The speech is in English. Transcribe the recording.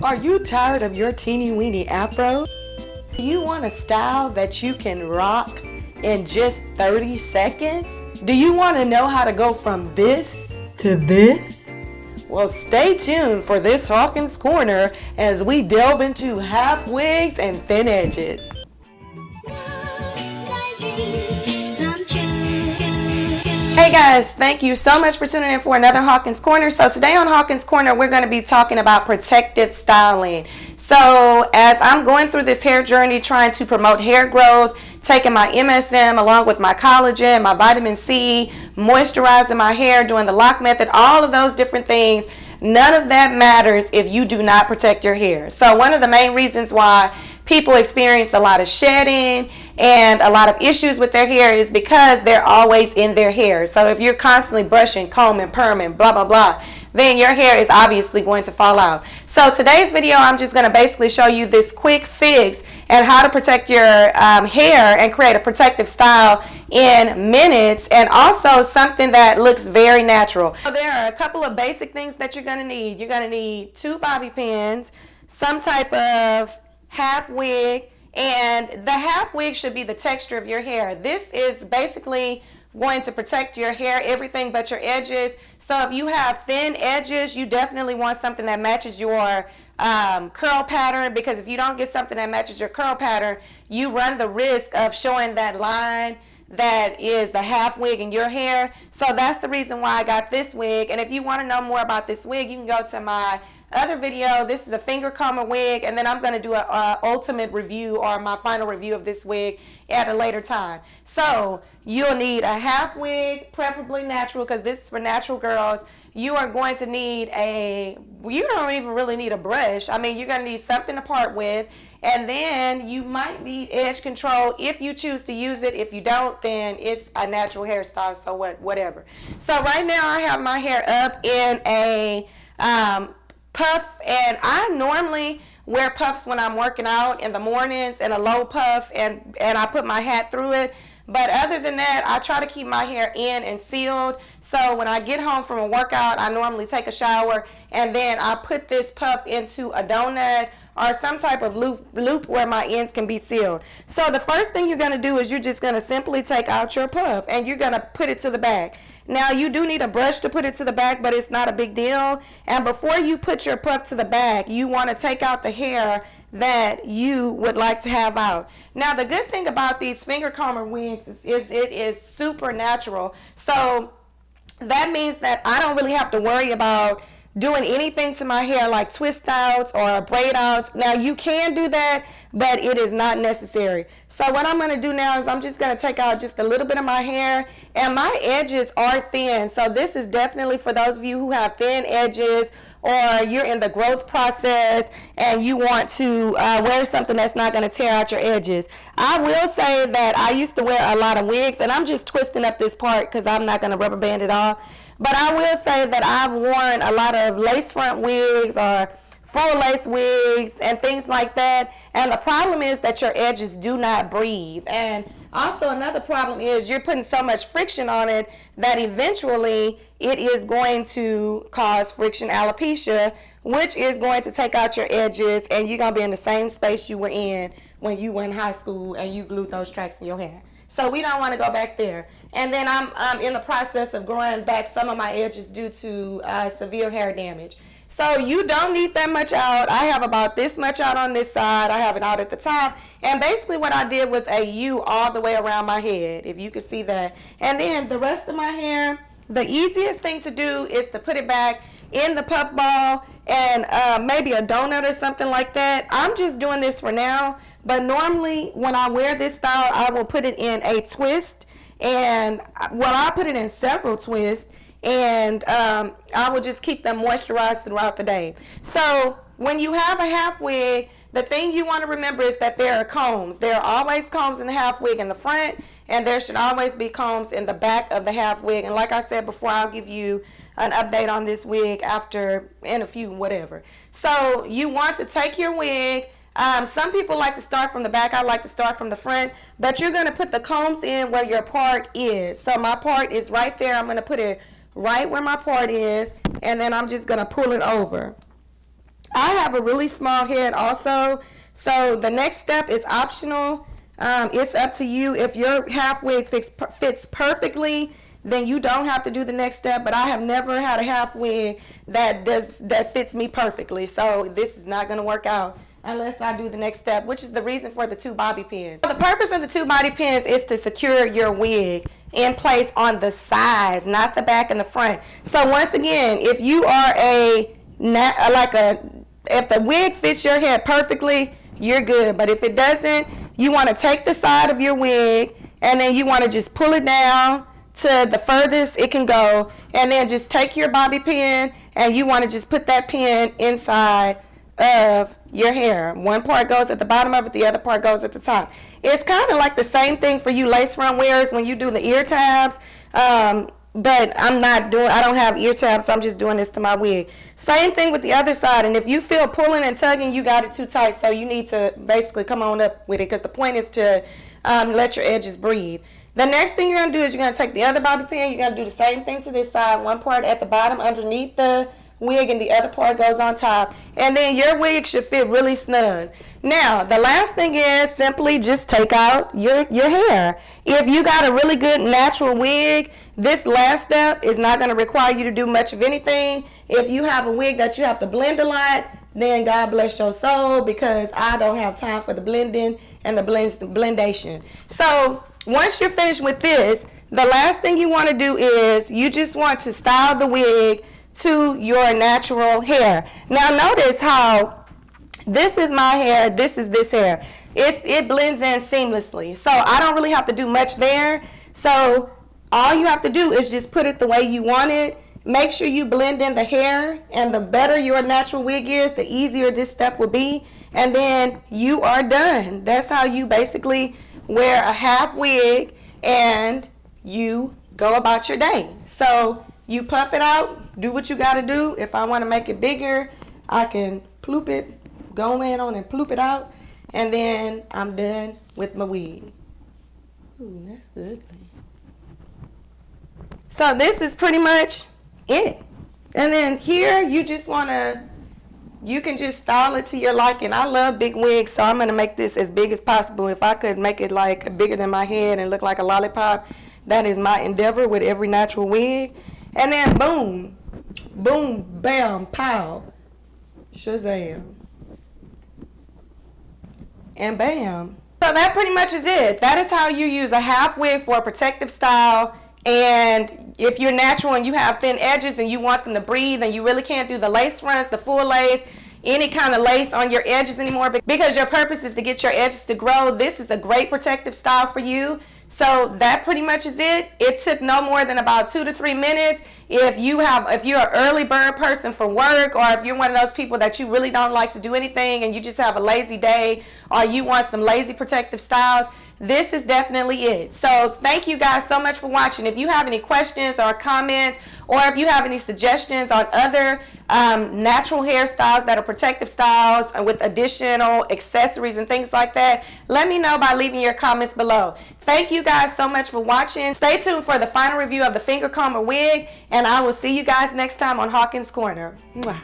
Are you tired of your teeny weeny afro? Do you want a style that you can rock in just 30 seconds? Do you want to know how to go from this to this? Well, stay tuned for this Hawkins Corner as we delve into half wigs and thin edges. Hey guys, thank you so much for tuning in for another Hawkins Corner. So today on Hawkins Corner, we're going to be talking about protective styling. So as I'm going through this hair journey, trying to promote hair growth, taking my MSM along with my collagen, my vitamin C, moisturizing my hair, doing the lock method, all of those different things, none of that matters if you do not protect your hair. So one of the main reasons why people experience a lot of shedding and a lot of issues with their hair is because they're always in their hair. So if you're constantly brushing, combing, perming, blah, blah, blah, then your hair is obviously going to fall out. So today's video, I'm just going to basically show you this quick fix and how to protect your hair and create a protective style in minutes, and also something that looks very natural. So there are a couple of basic things that you're going to need. You're going to need 2 bobby pins, some type of half wig, and the half wig should be the texture of your hair. This is basically going to protect your hair, everything but your edges. So if you have thin edges, you definitely want something that matches your curl pattern, because if you don't get something that matches your curl pattern, you run the risk of showing that line that is the half wig in your hair. So that's the reason why I got this wig. And if you want to know more about this wig, you can go to my other video. This is a finger comber wig, and then I'm going to do a ultimate review, or my final review of this wig at a later time. So you'll need a half wig, preferably natural, because this is for natural girls. You are going to need you don't even really need a brush. I mean, you're going to need something to part with, and then you might need edge control if you choose to use it. If you don't, then it's a natural hairstyle, so whatever. So right now I have my hair up in a puff, and I normally wear puffs when I'm working out in the mornings, and a low puff, and I put my hat through it. But other than that, I try to keep my hair in and sealed. So when I get home from a workout, I normally take a shower, and then I put this puff into a donut or some type of loop where my ends can be sealed. So the first thing you're going to do is you're just going to simply take out your puff, and you're going to put it to the back. Now, you do need a brush to put it to the back, but it's not a big deal. And before you put your puff to the back, you want to take out the hair that you would like to have out. Now, the good thing about these finger comber wigs is it is super natural. So that means that I don't really have to worry about doing anything to my hair like twist outs or braid outs. Now, you can do that, but it is not necessary. So what I'm going to do now is I'm just going to take out just a little bit of my hair, and my edges are thin. So this is definitely for those of you who have thin edges, or you're in the growth process and you want to wear something that's not going to tear out your edges. I will say that I used to wear a lot of wigs, and I'm just twisting up this part because I'm not going to rubber band it off. But I will say that I've worn a lot of lace front wigs or full lace wigs and things like that. And the problem is that your edges do not breathe. And also another problem is you're putting so much friction on it that eventually it is going to cause friction alopecia, which is going to take out your edges, and you're going to be in the same space you were in when you were in high school and you glued those tracks in your hair. So we don't want to go back there. And then I'm in the process of growing back some of my edges due to severe hair damage. So you don't need that much out. I have about this much out on this side. I have it out at the top. And basically what I did was a U all the way around my head, if you could see that. And then the rest of my hair, the easiest thing to do is to put it back in the puff ball and maybe a donut or something like that. I'm just doing this for now. But normally when I wear this style, I will put it in a twist. And I put it in several twists. And I will just keep them moisturized throughout the day. So when you have a half wig, the thing you want to remember is that there are combs. There are always combs in the half wig in the front, and there should always be combs in the back of the half wig. And like I said before, I'll give you an update on this wig in a few whatever. So you want to take your wig. Some people like to start from the back. I like to start from the front. But you're going to put the combs in where your part is. So my part is right there. I'm going to put it right where my part is, and then I'm just going to pull it over. I have a really small head also, so the next step is optional. It's up to you. If your half wig fits perfectly, then you don't have to do the next step. But I have never had a half wig that fits me perfectly, so this is not going to work out unless I do the next step, which is the reason for the 2 bobby pins. So the purpose of the 2 bobby pins is to secure your wig in place on the sides, not the back and the front. So once again, if you are if the wig fits your head perfectly, you're good. But if it doesn't, you want to take the side of your wig and then you want to just pull it down to the furthest it can go, and then just take your bobby pin and you want to just put that pin inside of your hair. One part goes at the bottom of it, the other part goes at the top. It's kind of like the same thing for you lace front wearers when you do the ear tabs, but I don't have ear tabs, so I'm just doing this to my wig. Same thing with the other side, and if you feel pulling and tugging, you got it too tight, so you need to basically come on up with it, because the point is to let your edges breathe. The next thing you're going to do is you're going to take the other bobby pin, you're going to do the same thing to this side, one part at the bottom underneath the wig and the other part goes on top, and then your wig should fit really snug. Now the last thing is simply just take out your hair. If you got a really good natural wig, this last step is not going to require you to do much of anything. If you have a wig that you have to blend a lot, then God bless your soul, because I don't have time for the blending and the blendation. So once you're finished with this, the last thing you want to do is you just want to style the wig to your natural hair. Now notice how this is my hair, this is this hair. It blends in seamlessly. So I don't really have to do much there. So all you have to do is just put it the way you want it. Make sure you blend in the hair, and the better your natural wig is, the easier this step will be. And then you are done. That's how you basically wear a half wig and you go about your day. So you puff it out, do what you got to do. If I want to make it bigger, I can ploop it, go in on and ploop it out, and then I'm done with my wig. Ooh, that's ugly. So this is pretty much it. And then here you just want to, you can just style it to your liking. I love big wigs, so I'm going to make this as big as possible. If I could make it like bigger than my head and look like a lollipop, that is my endeavor with every natural wig. And then boom, boom, bam, pow, shazam, and bam. So that pretty much is it. That is how you use a half wig for a protective style. And if you're natural and you have thin edges and you want them to breathe and you really can't do the lace fronts, the full lace, any kind of lace on your edges anymore, because your purpose is to get your edges to grow, this is a great protective style for you. So that pretty much is it. It took no more than about 2 to 3 minutes. If you're an early bird person for work, or if you're one of those people that you really don't like to do anything and you just have a lazy day, or you want some lazy protective styles, this is definitely it. So thank you guys so much for watching. If you have any questions or comments, or if you have any suggestions on other natural hairstyles that are protective styles with additional accessories and things like that, let me know by leaving your comments below. Thank you guys so much for watching. Stay tuned for the final review of the finger comber wig, and I will see you guys next time on Hawkins Corner. Mwah.